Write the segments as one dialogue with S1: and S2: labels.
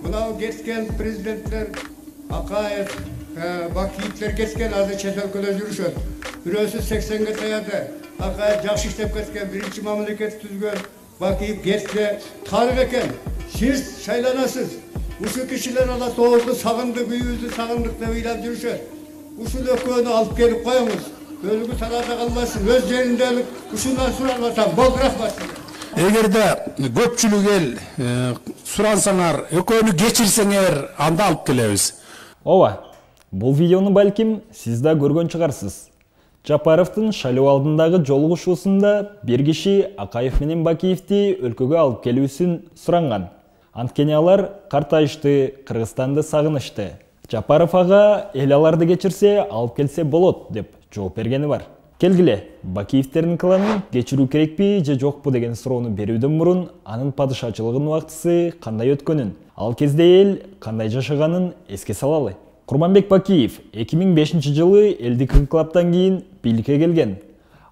S1: Mınау geçken prezidentler Akayev, Bakiyevler geçken azı çet ülkede жүрүшөт. Birösü 80'ge dayadı. Akayev жақсы иштеп кеткен, birinci mamleket tüzgön. Bakiyev geçse tarih eken. Siz şaylanasız. Uşu kişiler ala doğuldu, sağındı, büyüdü, sağındık da oylap жүрүшөt. Uşu döküğünü alıp gelip koyunuz. Bölgü tarafta kalmasın. Öz yerinde alıp uşundan suralmasam, boldurakmasın.
S2: Эгерде көпчүлүк эл сурансаңар, экөөнү кечирсеңер, анда алып келебиз.
S3: Ооба, бул видеону балким сиз да көргөн чыгарсыз. Жапаровдун шайлоо алдындагы жолугушуусунда бир киши Акаев менен Бакиевди өлкөгө алып келүүсүн суранган. Анткени алар картайышты, Кыргызстанды сагынышты. Жапаров ага эл аларды кечирсе, алып келсе болот деп жооп бергени бар. Келгиле, Бакиевтердин кланын кечирүү керекпи же жокпу деген суроону берүүдөн мурун анын падышачылыгынын убактысы кандай өткөнүн, ал кезде эл кандай жашаганын эске салалы. Курманбек Бакиев 2005-жылы элдик инкылаптан кийин бийликке келген.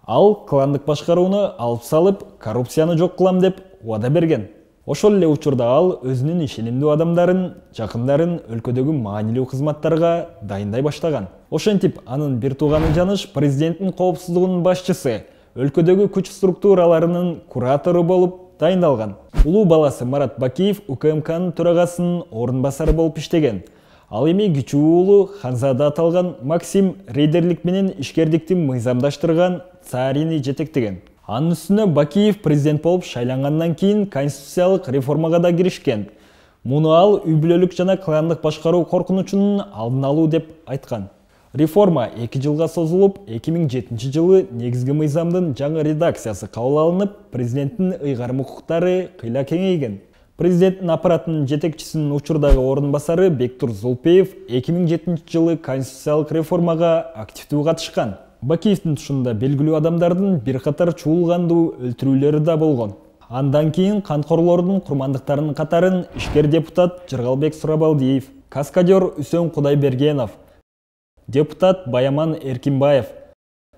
S3: Ал кландык башкарууну алып салып, коррупцияны жок кылам деп убада берген. Ошол эле учурда ал өзүнүн ишенимдүү адамдарын, жакындарын өлкөдөгү маанилүү кызматтарга дайындай баштаган. Ошентип, анын бир тууганы Жаныш президенттин коопсуздугунун башчысы, өлкөдөгү күч структураларынын куратору болуп дайындалган. Улуу баласы Марат Бакиев УКМКнын төрагасынын орун басары болуп иштеген. Ал эми кичүү уулу Ханзада аталган Максим рейдерлик менен ишкердикти мыйзамдаштырган Царини жетектеген. Анын үстүнө Бакиев президент болуп шайлангандан кийин конституциялык реформага да киришкен. Муну ал үй бүлөлүк жана кландык башкаруу коркунучунун алдын алуу деп айткан. Реформа 2 жылга созулуп, 2007-жылы негизги мыйзамдын жаңы редакциясы кабыл алынып, президенттин ыйгарым укуктары кыйла кеңейген. Президенттин аппаратынын жетекчисинин учурдагы орун басары Бектур Зулпеев 2007-жылы конституциялык реформага активдүү катышкан. Бакиевдин тушунда белгилүү адамдардын бир катар чуулгандуу өлтүрүүлөрү да болгон. Андан кийин канткорлордун курмандыктарынын катарын ишкер депутат Жыргалбек Сурабалдиев, каскадер Үсөн Кудайбергенов, депутат Баяман Эркинбаев,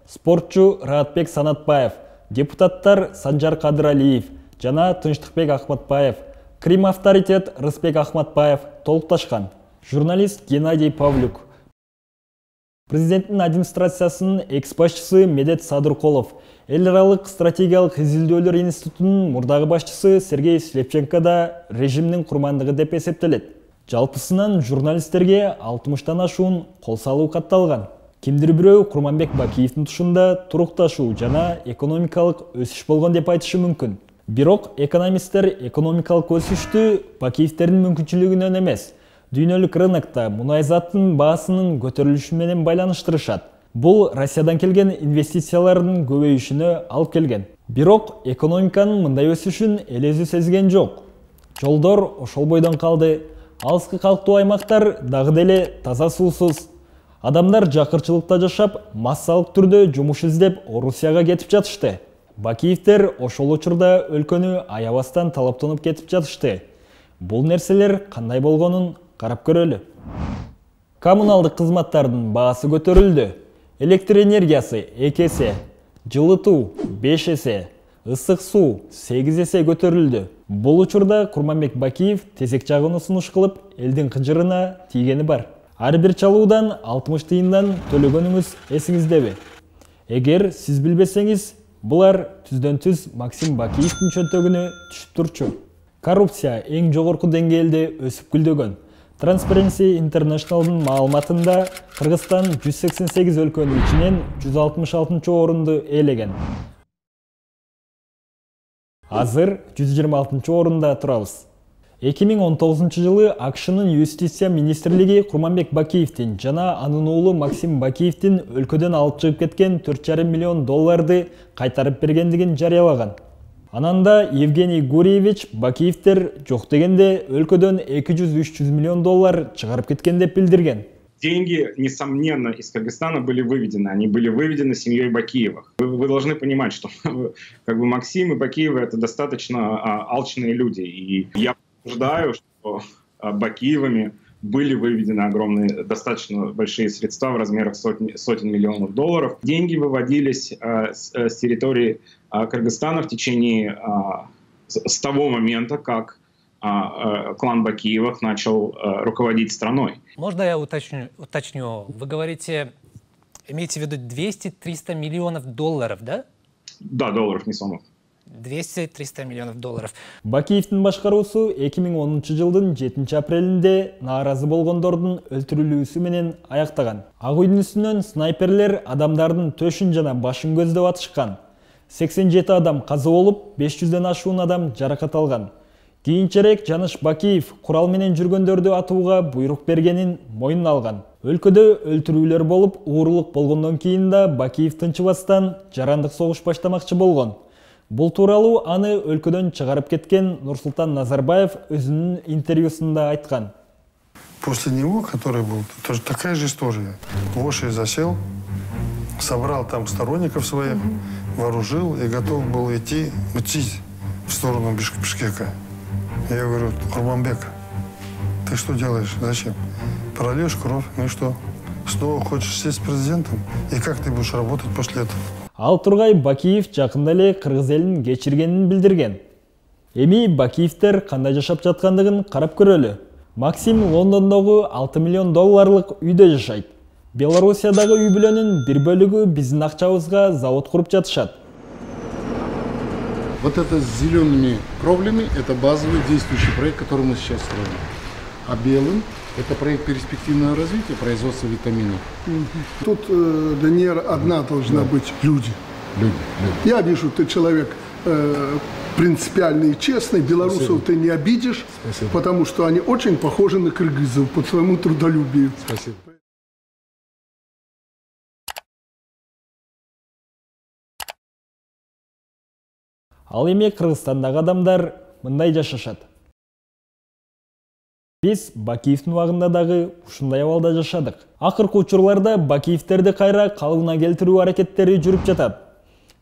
S3: спортчу Раатбек Санатбаев, депутаттар Санжар Кадыралиев жана Тынчтыкбек Ахматбаев, Крим авторитет Рысбек Ахматбаев толукташкан. Журналист Геннадий Павлюк, президенттин администрациясынын экс-башчысы Медет Садыркулов, эл аралык стратегиялык изилдөөлөр институтунун мурдагы башчысы Сергей Слепченко да режимдин курмандыгы деп эсептелет. Жалпысынан журналисттерге 60-тан ашуун кол салуу катталган. Кимдир бирөө Курманбек Бакиевдин тушунда турукташуу жана экономикалык өсүш болгон деп айтышы мүмкүн. Бирок экономисттер экономикалык өсүштү Бакиевтердин мүмкүнчүлүгүнөн эмес, дүйнөлүк рынокто мунай заттын баасынын көтөрүлүшү менен байланыштырышат. Бул Россиядан келген инвестициялардын көбөйүшүнө алып келген. Бирок экономиканын мындай өсүшүн эл өзү сезген жок. Жолдор ошол бойдон калды. Алыскы калктуу аймактар дагы деле таза суусуз. Адамдар жакырчылыкта жашап, массалык түрдө жумуш издеп Орусияга кетип жатышты. Бакиевтер ошол учурда өлкөнү аябастан талаптанып кетип жатышты. Бул нерселер кандай болгонун карап көрөлү. Коммуналдык кызматтардын баасы көтөрүлдү. Электр энергиясы 2 эсе, жылытуу 5 эсе, ысык суу 8 эсе көтөрүлдү. Бул учурда Курманбек Бакиев тезек жагууну сунуш кылып, элдин кыжырына тийгени бар. Ар бир чалуудан 60 тыйындан төлөгөнүңүз эсиңиздеби? Эгер сиз билбесеңиз, булар түздөн-түз Максим Бакиевдин чөнтөгүнө түшүп турчу. Коррупция эң жогорку деңгээлде өсүп гүлдөгөн. Transparency International'дын маалыматында Кыргызстан 188 өлкөнүн ичинен 166 орунду ээлеген. Азыр 126 орунда турабыз. 2019-жылы АКШнын юстиция министрлиги Курманбек Бакиевдин жана анын уулу Максим Бакиевдин өлкөдөн алып чыгып кеткен $4,5 миллион кайтарып бергендигин жарыялаган. Ананда Евгений Гурьевич Бакиевтер жок дегенде өлкөдөн $200-300 миллион чыгарып кеткен деп билдирген.
S4: Деньги, несомненно, из Кыргызстана были выведены. Они были выведены семьей Бакиевых. Вы должны понимать, что Максим и Бакиевы — это достаточно алчные люди. И я утверждаю, что Бакиевыми были выведены огромные, достаточно большие средства в размерах сотен миллионов долларов. Деньги выводились с территории Кыргызстана в течение с того момента, как клан Бакиевых начал руководить страной.
S5: Можно я уточню? Вы говорите, имеете в виду 200-300 миллионов долларов, да?
S4: Да, долларов, не сомов.
S5: 200-300 миллионов долларов.
S3: Бакиевдин башкаруусу 2010 жылдын 7 апрелинде нааразы болгондордун өлтүрүлүүсү менен аяктаган. Ак үйдүн үстүнөн снайперлер адамдардын төшүн жана башын көздөп атышкан. 87 адам каза болуп, 500ден ашуун адам жаракат алган. Кийинчерээк Жаныш Бакиев курал менен жүргөндөрдү атууга буйрук бергенин мойнуна алган. Өлкөдө өлтүрүүлөр болуп, уурулук болгондон кийин да Бакиев тынчыбастан жарандык согуш баштамакчы болгон. Бул тууралуу аны өлкөдөн чыгарып кеткен Нурсултан Назарбаев өзүнүн интервьюсунда айткан.
S6: После него, который был, тоже такая же история. В Оши засел, собрал там сторонников своих, вооружил и готов был идти в сторону Бишкека. Я говорю: Курманбек, ты что делаешь? Зачем? Прольешь кровь, ну и что? Снова хочешь сесть президентом? И как ты будешь работать после этого?
S3: Ал Тургай Бакиев жакында эле кыргыз элин кечиргенин билдирген. Эми Бакиевтер кандай жашап жаткандыгын карап көрөлү. Максим Лондондогу 6 миллион долларлык үйдө жашайт. Белоруссиядагы үй бүлөнүн бир бөлүгү биздин акчабызга завод куруп жатышат.
S7: Вот это с зелеными кровлями – это базовый действующий проект, который мы сейчас строим. А белым – это проект перспективного развития, производства витаминов.
S8: Тут, Даниэль, одна должна быть – люди.
S7: Люди.
S8: Я вижу, ты человек принципиальный и честный. Белорусов ты не обидишь, потому что они очень похожи на кыргызов по своему трудолюбию.
S7: Спасибо.
S3: Ал эми Кыргызстандагы адамдар мындай жашашат. Биз Бакиевдин убагында дагы ушундай абалда жашадык. Акыркы учурларда Бакиевтерди кайра калыбына келтирүү аракеттери жүрүп жатат.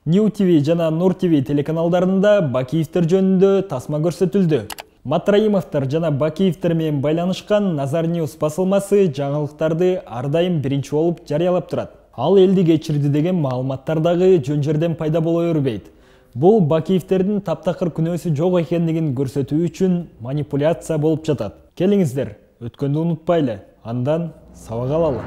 S3: New TV жана Nur TV телеканалдарында Бакиевтер жөнүндө тасма көрсөтүлдү. Матраимовдор жана Бакиевтер менен байланышкан Nazar News басылмасы жаңылыктарды ар дайым биринчи болуп жарыялап турат. Ал элди кечирди деген маалыматтар дагы жөн жерден пайда боло бербейт. Бул Бакиевтердин таптакыр күнөөсү жок экендигин көрсөтүү үчүн манипуляция болуп жатат. Келиңиздер, өткөндү унутпайлы, андан сабак алалы.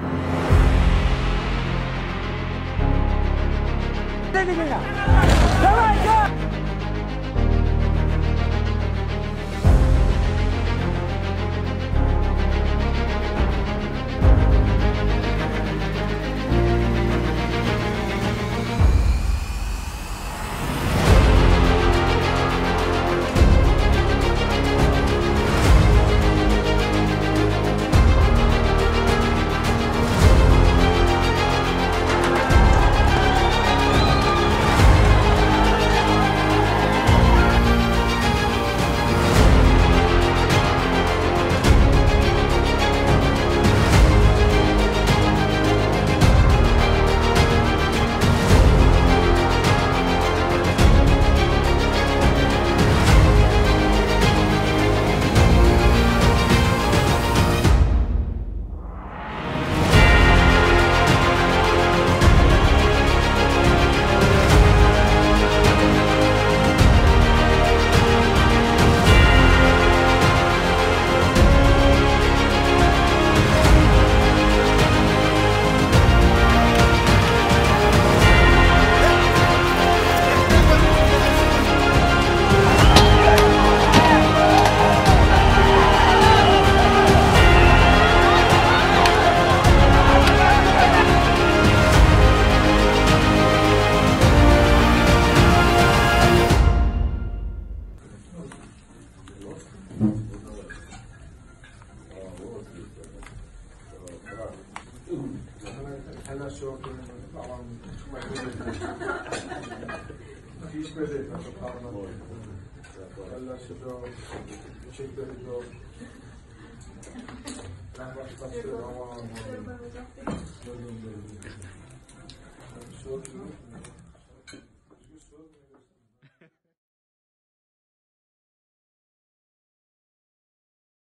S8: Thank you.